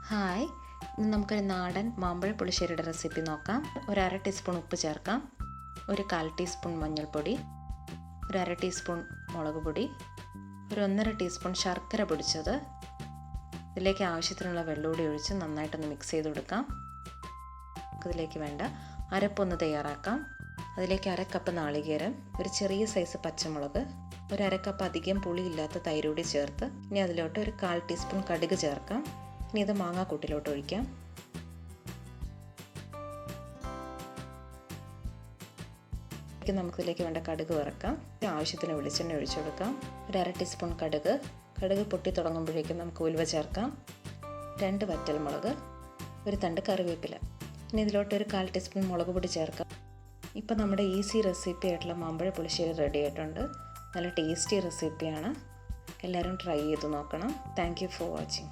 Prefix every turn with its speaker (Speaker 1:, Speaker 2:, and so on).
Speaker 1: Hi, ഇന്ന് നമുക്കൊരു നാടൻ മാമ്പഴ പുളിശ്ശേരിയുടെ റെസിപ്പി നോക്കാം. ഒരു അര ടീസ്പൂൺ ഉപ്പ് ചേർക്കാം, ഒരു 1/4 ടീസ്പൂൺ മഞ്ഞൾപ്പൊടി, ഒരു അര ടീസ്പൂൺ മുളക് പൊടി, ഒരു 1.5 ടീസ്പൂൺ ശർക്കര പൊടിച്ചത്. ഇതിലേക്ക് ആവശ്യത്തിനുള്ള വെള്ളം കൂടി ഒഴിച്ച് നന്നായിട്ടൊന്ന് മിക്സ് ചെയ്ത് കൊടുക്കാം. ഇതിലേക്ക് വേണ്ട അരപ്പൊന്ന് തയ്യാറാക്കാം. അതിലേക്ക് 1/2 കപ്പ് നാളികേരം, ഒരു ചെറിയ സൈസ് പച്ചമുളക്, ഒരു 1/2 കപ്പ് അധികം പുളിയില്ലാത്ത തൈര് കൂടി ചേർത്ത് ഇനി അതിലോട്ട് ഒരു 1/4 ടീസ്പൂൺ കടുക് ചേർക്കാം. ഇനി ഇത് മാങ്ങാക്കൂട്ടിലോട്ട് ഒഴിക്കാം. നമുക്കിതിലേക്ക് വേണ്ട കടുക് വറക്കാം. ആവശ്യത്തിന് വെളിച്ചെണ്ണ ഒഴിച്ചു കൊടുക്കാം. ഒരു 1/2 ടീസ്പൂൺ കടുക് പൊട്ടി തുടങ്ങുമ്പോഴേക്കും നമുക്ക് ഉലുവ ചേർക്കാം. 2 വറ്റൽമുളക്, ഒരു തണ്ട് കറിവേപ്പില. ഇനി ഇതിലോട്ട് ഒരു 1/4 ടീസ്പൂൺ മുളക് പൊടി ചേർക്കാം. ഇപ്പം നമ്മുടെ ഈസി റെസിപ്പി ആയിട്ടുള്ള മാമ്പഴ പുളിശ്ശേരി റെഡി ആയിട്ടുണ്ട്. നല്ല ടേസ്റ്റി റെസിപ്പിയാണ്. എല്ലാവരും ട്രൈ ചെയ്ത് നോക്കണം. Thank you for watching.